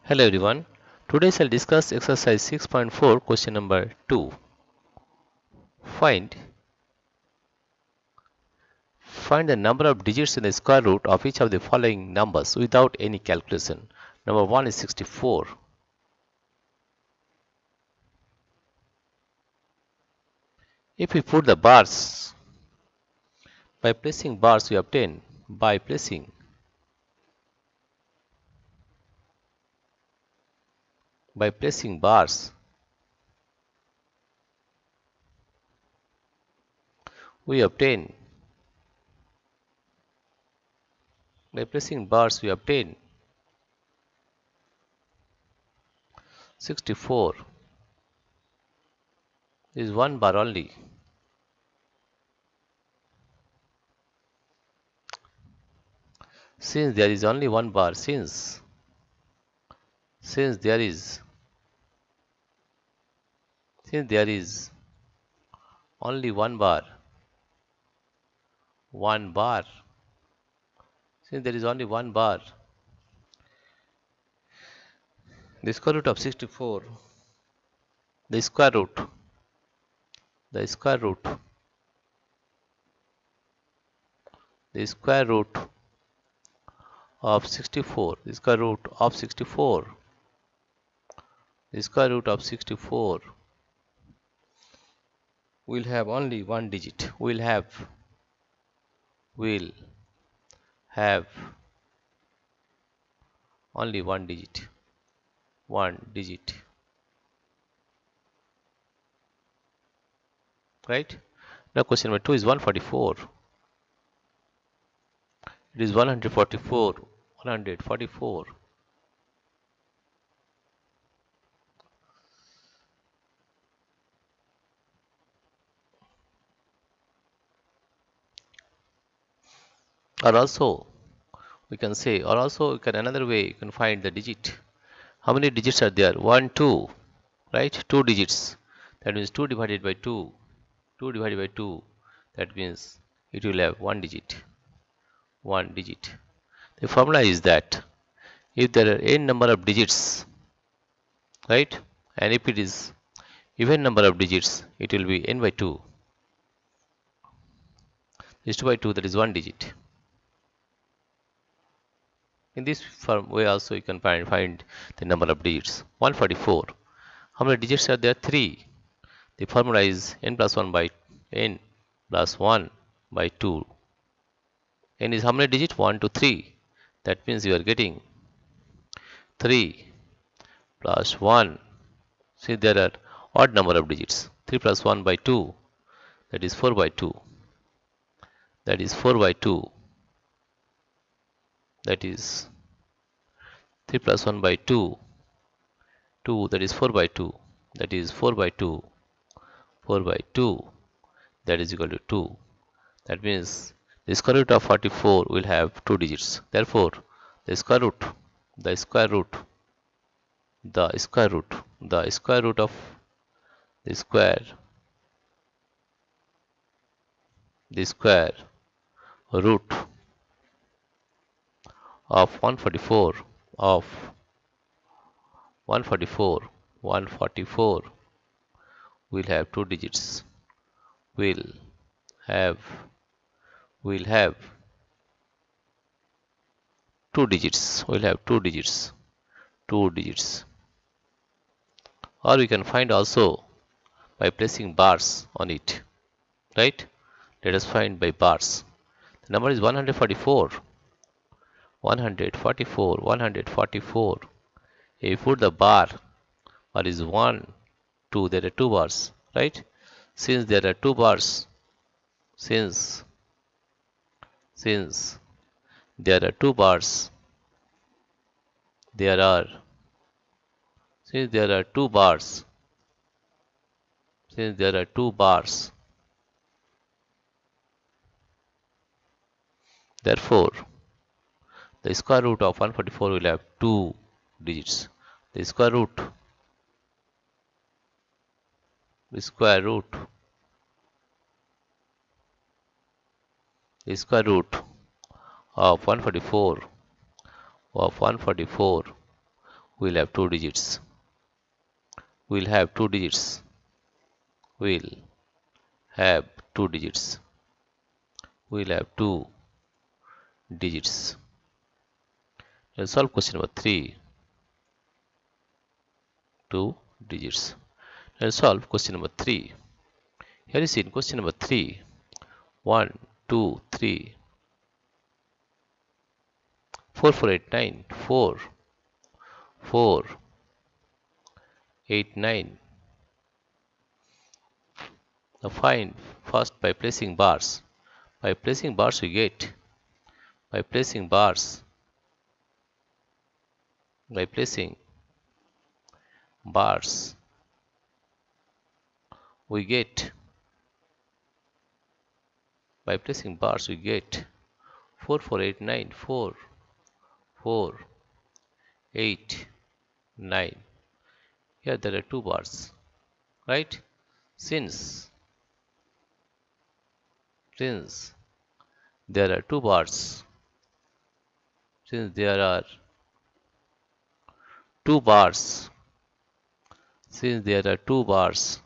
Hello everyone. Today I'll discuss exercise 6.4 question number 2. Find the number of digits in the square root of each of the following numbers without any calculation. Number 1 is 64. If we put the bars, by placing bars we obtain by placing bars we obtain 64 is one bar only. Since there is only one bar, since there is only one bar, since there is only one bar, the square root of 64, the square root the square root the square root of 64 the square root of 64 the square root of 64 will have only one digit, will have only one digit, right? Now question number 2 is 144. It is 144. Or also we can say, another way you can find the digit. How many digits are there? 1, 2, right? 2 digits. That means 2 divided by 2. 2 divided by 2. That means it will have one digit. The formula is that if there are n number of digits, right? And if it is even number of digits, it will be n by 2. This 2 by 2, that is one digit. In this way also you can find the number of digits. 144. How many digits are there? 3. The formula is n plus 1 by 2. N is how many digits? 1 to 3. That means you are getting 3 plus 1. See, there are odd number of digits. 3 plus 1 by 2. That is 4 by 2. That is 4 by 2. That is 3 plus 1 by 2. 2, that is 4 by 2. That is 4 by 2. 4 by 2. That is equal to 2. That means the square root of 44 will have 2 digits. Therefore, the square root of the square root of 144 will have 2 digits. Will have 2 digits. Or we can find also by placing bars on it, right? Let us find by bars. The number is 144. If you put the bar is 1, 2, there are 2 bars, right? Since there are 2 bars, since there are 2 bars, therefore the square root of 144 will have 2 digits. The square root of 144 we'll have two digits. We'll have two digits. We'll have two digits. We'll have two digits. Let's solve question number 3. Two digits. Let's solve question number 3. Here is in question number 3. 1, 2, 3, 4, 4, 8, 9, 4, 4, 8, 9. Now find first by placing bars. By placing bars we get. By placing bars. By placing bars we get. By placing bars we get 4, 4, 8, 9, 4, 4, 8, 9. Here there are two bars, right? Since there are two bars, since there are two bars, since there are two bars,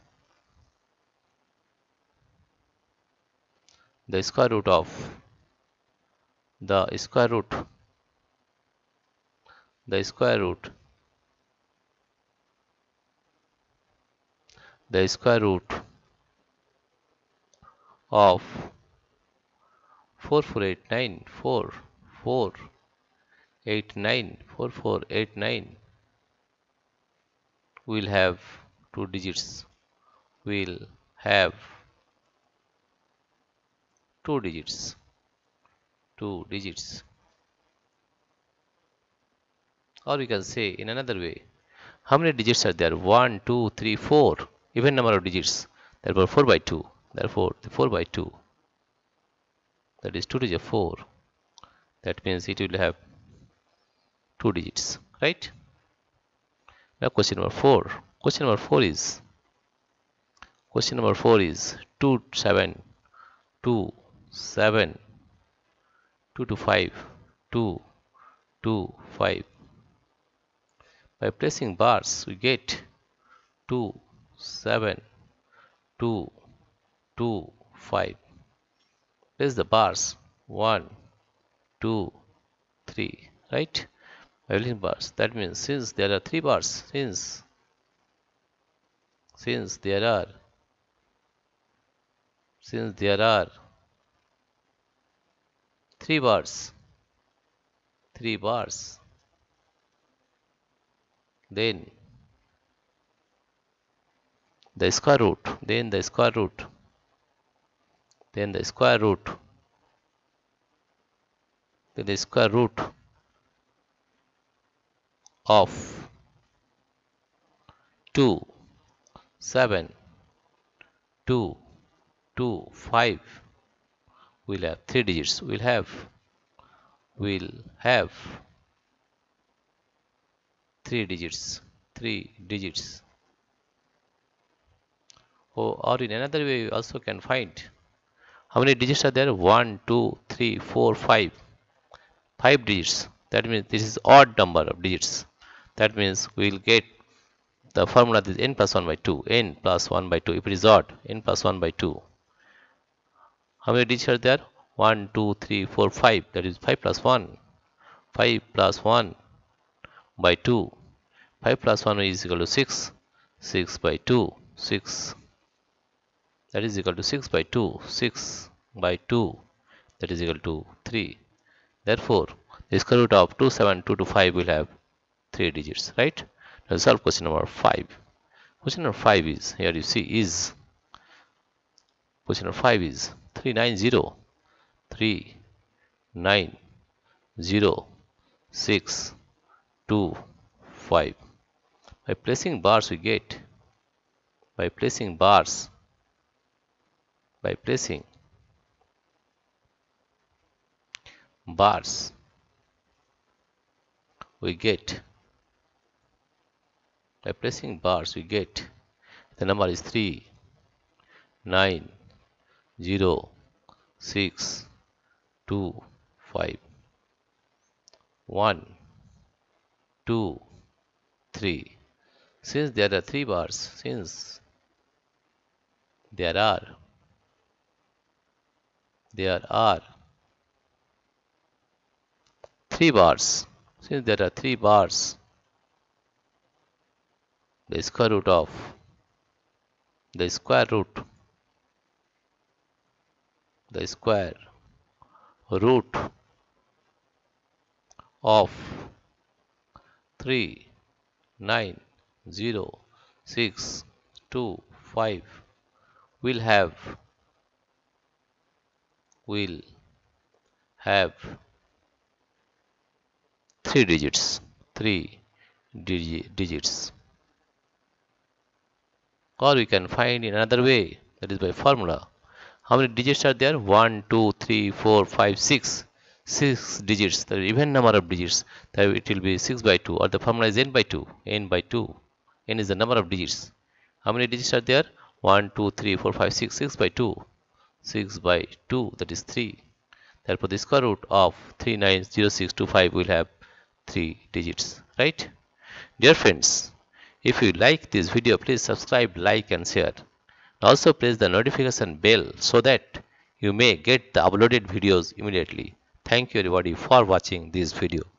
the square root of the square root the square root the square root of 4, 4, 8, 9, 4, 4, 8, 9, 4, 4, 8, 9 will have two digits. Will have two digits. Two digits. Or we can say in another way, how many digits are there? 1, 2, 3, 4. Even number of digits. Therefore 4 by 2. Therefore the 4 by 2. That is 2 to the 4. That means it will have two digits. Right? Now question number 4. Question number 4 is 2, 7, 2, 7, 2 to 5, 2, 2, 5. By placing bars we get 2, 7, 2, 2, 5. Place the bars 1, 2, 3, right? By placing bars. That means since there are three bars, since there are three bars, then the square root, then the square root of 2, 7, 2, 2, 5 will have three digits. Will have three digits. Or in another way, we also can find how many digits are there? 1, 2, 3, 4, 5. 5 digits. That means this is odd number of digits. That means we will get the formula is n plus 1 by 2. N plus 1 by 2. If it is odd, n plus 1 by 2. How many digits are there? 1, 2, 3, 4, 5. That is 5 plus 1. 5 plus 1 by 2. 5 plus 1 is equal to 6. 6 by 2. 6. That is equal to 6 by 2. 6 by 2. That is equal to 3. Therefore, the square root of 2, 7, 2 to 5 will have 3 digits, right? Let's solve question number 5. Question number 5 is, here you see, is, question number 5 is 390, 6, 2, 5. By placing bars we get, by placing bars we get, the number is 3, 9, 0, 6, 2, 5. 1, 2, 3. Since there are 3 bars, there are there are 3 bars, since there are 3 bars, the square root of the square root the square root of 3 9 0 6 2 5 will will have 3 digits, 3 digits. Or we can find in another way, that is by formula. How many digits are there? 1, 2, 3, 4, 5, 6. 6 digits, the even number of digits. That it will be 6 by 2, or the formula is n by 2. N by 2. N is the number of digits. How many digits are there? 1, 2, 3, 4, 5, 6. 6 by 2. 6 by 2, that is 3. Therefore, the square root of 390625 will have 3 digits, right? Dear friends, if you like this video, please subscribe, like and share. Also press the notification bell so that you may get the uploaded videos immediately. Thank you everybody for watching this video.